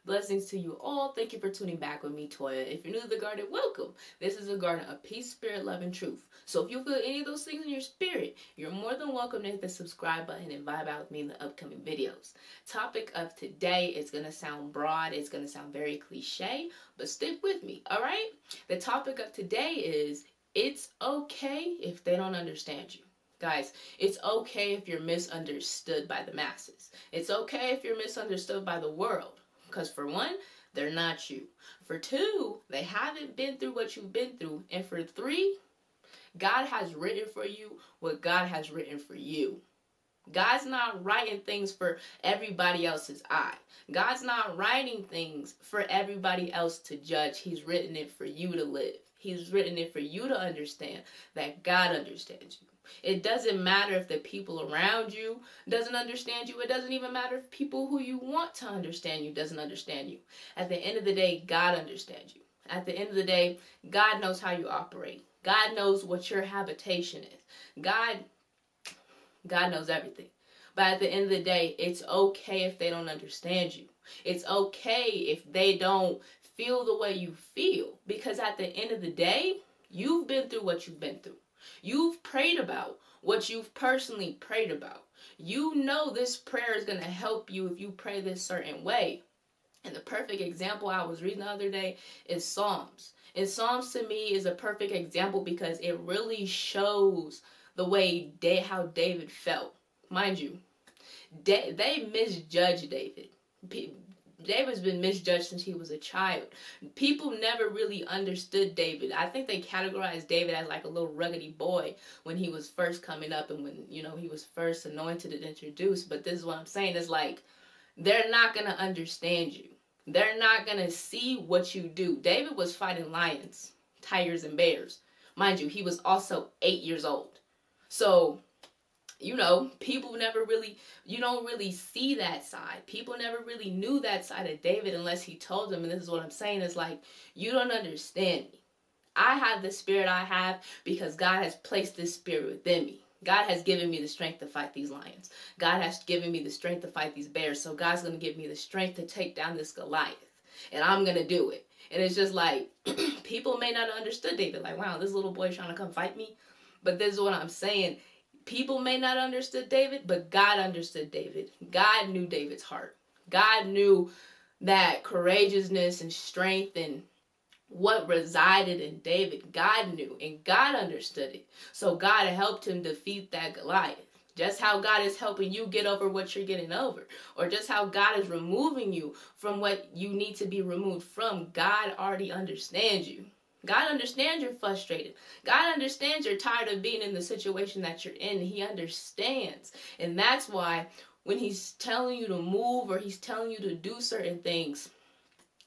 Blessings to you all. Thank you for tuning back with me, Toya. If you're new to the garden, welcome. This is a garden of peace, spirit, love, and truth. So if you feel any of those things in your spirit, you're more than welcome to hit the subscribe button and vibe out with me in the upcoming videos. Topic of today is going to sound broad. It's going to sound very cliche, but stick with me, all right? The topic of today is it's okay if they don't understand you. Guys, it's okay if you're misunderstood by the masses. It's okay if you're misunderstood by the world. Because for one, they're not you. For two, they haven't been through what you've been through. And for three, God has written for you what God has written for you. God's not writing things for everybody else's eye. God's not writing things for everybody else to judge. He's written it for you to live. He's written it for you to understand that God understands you. It doesn't matter if the people around you doesn't understand you. It doesn't even matter if people who you want to understand you doesn't understand you. At the end of the day, God understands you. At the end of the day, God knows how you operate. God knows what your habitation is. God knows everything. But at the end of the day, it's okay if they don't understand you. It's okay if they don't feel the way you feel. Because at the end of the day, you've been through what you've been through. You've prayed about what you've personally prayed about. You know this prayer is going to help you if you pray this certain way. And the perfect example I was reading the other day is Psalms. And Psalms to me is a perfect example because it really shows the way how David felt. Mind you, they misjudged David. David's been misjudged since he was a child. People never really understood David. I think they categorized David as like a little ruggedy boy when he was first coming up and when, he was first anointed and introduced. But this is what I'm saying is like, they're not going to understand you. They're not going to see what you do. David was fighting lions, tigers, and bears. Mind you, he was also 8 years old. So, people never really, you don't really see that side. People never really knew that side of David unless he told them. And this is what I'm saying is like, you don't understand me. I have the spirit I have because God has placed this spirit within me. God has given me the strength to fight these lions. God has given me the strength to fight these bears. So God's going to give me the strength to take down this Goliath. And I'm going to do it. And it's just like, people may not have understood David. Like, wow, this little boy trying to come fight me. But this is what I'm saying. People may not have understood David, but God understood David. God knew David's heart. God knew that courageousness and strength and what resided in David. God knew, and God understood it. So God helped him defeat that Goliath. Just how God is helping you get over what you're getting over, or just how God is removing you from what you need to be removed from. God already understands you. God understands you're frustrated. God understands you're tired of being in the situation that you're in. He understands. And that's why when he's telling you to move or he's telling you to do certain things,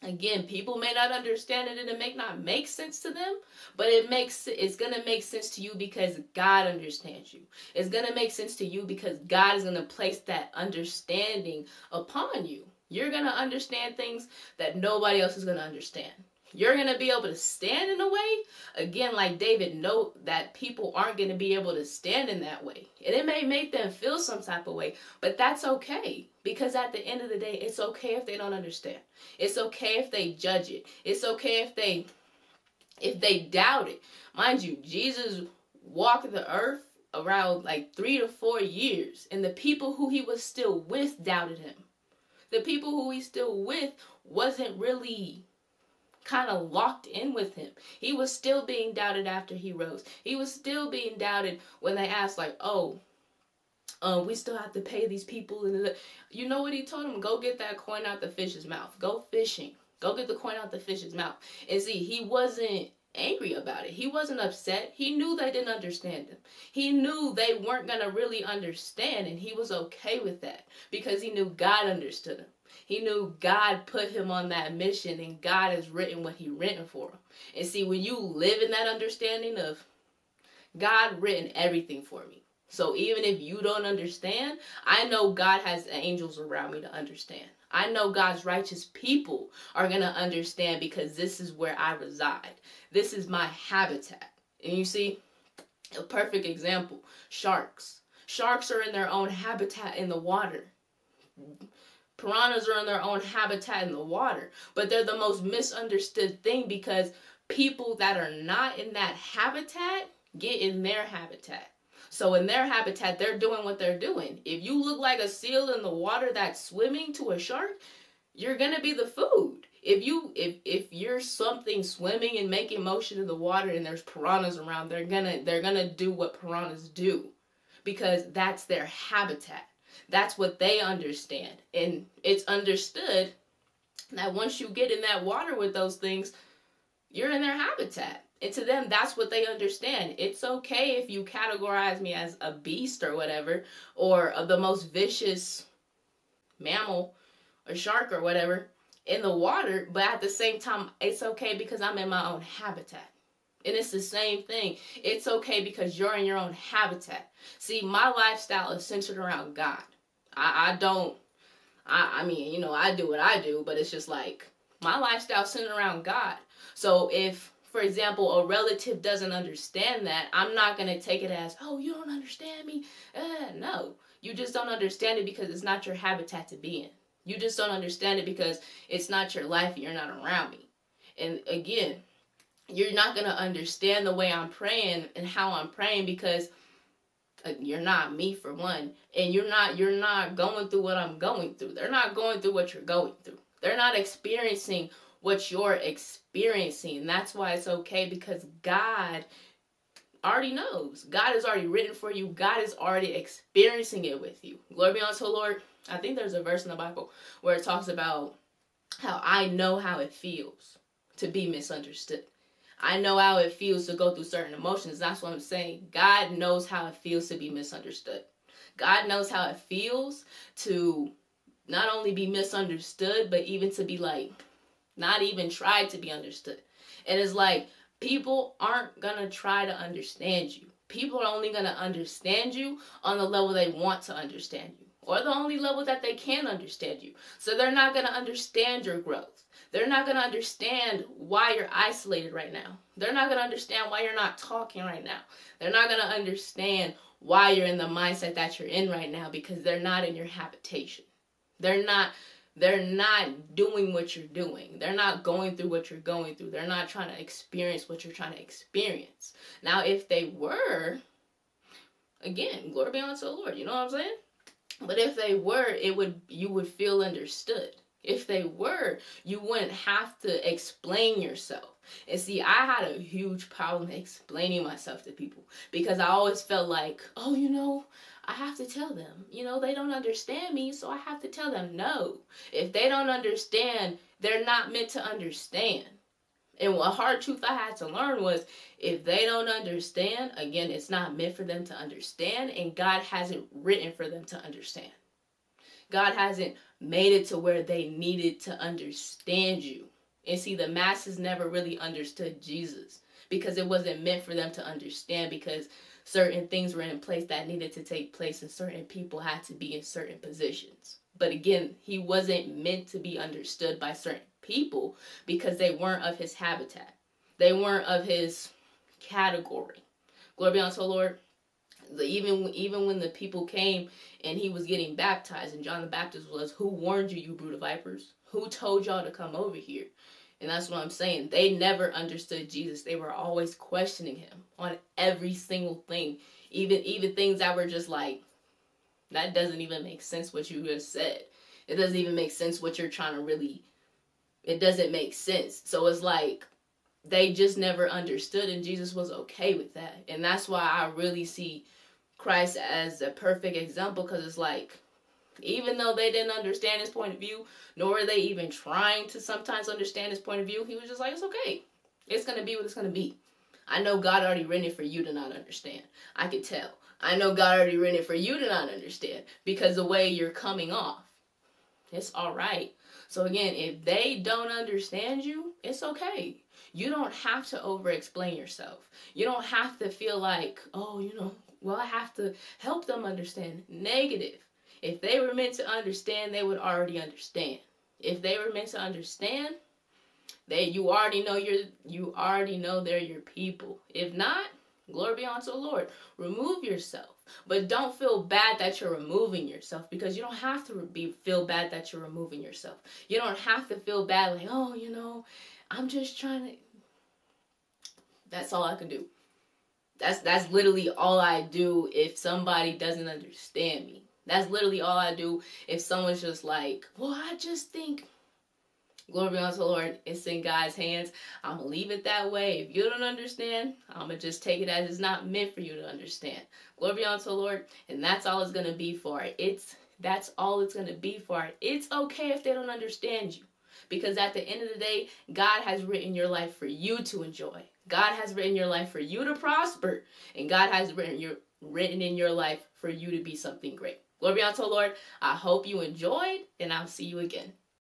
again, people may not understand it and it may not make sense to them, but it's going to make sense to you because God understands you. It's going to make sense to you because God is going to place that understanding upon you. You're going to understand things that nobody else is going to understand. You're going to be able to stand in a way, again, like David, know that people aren't going to be able to stand in that way. And it may make them feel some type of way, but that's okay. Because at the end of the day, it's okay if they don't understand. It's okay if they judge it. It's okay if they doubt it. Mind you, Jesus walked the earth around like 3 to 4 years, and the people who he was still with doubted him. The people who he's still with wasn't really kind of locked in with him. He was still being doubted after he rose. He was still being doubted when they asked like, we still have to pay these people. And you know what he told them? Go get that coin out the fish's mouth. Go fishing. Go get the coin out the fish's mouth. And see, he wasn't angry about it. He wasn't upset. He knew they didn't understand him. He knew they weren't going to really understand, and he was okay with that because he knew God understood him. He knew God put him on that mission, and God has written what he written for him. And see, when you live in that understanding of God written everything for me. So even if you don't understand, I know God has angels around me to understand. I know God's righteous people are going to understand because this is where I reside. This is my habitat. And you see, a perfect example, sharks. Sharks are in their own habitat in the water. Piranhas are in their own habitat in the water, but they're the most misunderstood thing because people that are not in that habitat get in their habitat. So in their habitat, they're doing what they're doing. If you look like a seal in the water that's swimming to a shark, you're gonna be the food. If you're something swimming and making motion in the water and there's piranhas around, they're gonna do what piranhas do because that's their habitat. That's what they understand. And it's understood that once you get in that water with those things, you're in their habitat. And to them, that's what they understand. It's okay if you categorize me as a beast or whatever, or the most vicious mammal or shark or whatever in the water, but at the same time, it's okay because I'm in my own habitat. And it's the same thing. It's okay because you're in your own habitat. See, my lifestyle is centered around God. I mean, you know, I do what I do, but it's just like my lifestyle centered around God. So if, for example, a relative doesn't understand that, I'm not going to take it as, oh, you don't understand me. No, you just don't understand it because it's not your habitat to be in. You just don't understand it because it's not your life and you're not around me. And again, you're not going to understand the way I'm praying and how I'm praying because you're not me, for one, and you're not going through what I'm going through. They're not going through what you're going through. They're not experiencing what you're experiencing. And that's why it's okay because God already knows. God has already written for you. God is already experiencing it with you. Glory be unto the Lord. I think there's a verse in the Bible where it talks about how I know how it feels to be misunderstood. I know how it feels to go through certain emotions. That's what I'm saying. God knows how it feels to be misunderstood. God knows how it feels to not only be misunderstood, but even to be like, not even try to be understood. And it's like, people aren't going to try to understand you. People are only going to understand you on the level they want to understand you, or the only level that they can understand you. So they're not going to understand your growth. They're not going to understand why you're isolated right now. They're not going to understand why you're not talking right now. They're not going to understand why you're in the mindset that you're in right now because they're not in your habitation. They're not doing what you're doing. They're not going through what you're going through. They're not trying to experience what you're trying to experience. Now, if they were, again, glory be unto the Lord, you know what I'm saying? But if they were, you would feel understood. If they were, you wouldn't have to explain yourself. And see, I had a huge problem explaining myself to people because I always felt like, oh, you know, I have to tell them. You know, they don't understand me, so I have to tell them. No, if they don't understand, they're not meant to understand. And a hard truth I had to learn was if they don't understand, again, it's not meant for them to understand, and God hasn't written for them to understand. God hasn't made it to where they needed to understand you. And see, the masses never really understood Jesus because it wasn't meant for them to understand because certain things were in place that needed to take place and certain people had to be in certain positions. But again, he wasn't meant to be understood by certain people because they weren't of his habitat. They weren't of his category. Glory be unto the Lord. Even when the people came and he was getting baptized and John the Baptist was, who warned you, you brood of vipers? Who told y'all to come over here? And that's what I'm saying. They never understood Jesus. They were always questioning him on every single thing. Even things that were just like, that doesn't even make sense what you just said. It doesn't even make sense what you're trying to really, it doesn't make sense. So it's like, they just never understood and Jesus was okay with that. And that's why I really see Christ as a perfect example because it's like, even though they didn't understand his point of view, nor were they even trying to sometimes understand his point of view, he was just like, it's okay. It's going to be what it's going to be. I know God already written it for you to not understand. I could tell. I know God already written it for you to not understand because the way you're coming off, it's all right. So again, if they don't understand you, it's okay. You don't have to over-explain yourself. You don't have to feel like, oh, you know, well, I have to help them understand. Negative. If they were meant to understand, they would already understand. If they were meant to understand, you already know they're your people. If not, Glory be unto the Lord. Remove yourself. But don't feel bad that you're removing yourself, because you don't have to feel bad that you're removing yourself. You don't have to feel bad like, oh, I'm just trying to. That's all I can do. That's literally all I do if somebody doesn't understand me. That's literally all I do if someone's just like, well, I just think. Glory be unto the Lord. It's in God's hands. I'm going to leave it that way. If you don't understand, I'm going to just take it as it's not meant for you to understand. Glory be unto the Lord. And that's all it's going to be for it. That's all it's going to be for it. It's okay if they don't understand you. Because at the end of the day, God has written your life for you to enjoy. God has written your life for you to prosper. And God has written in your life for you to be something great. Glory be unto the Lord. I hope you enjoyed, and I'll see you again.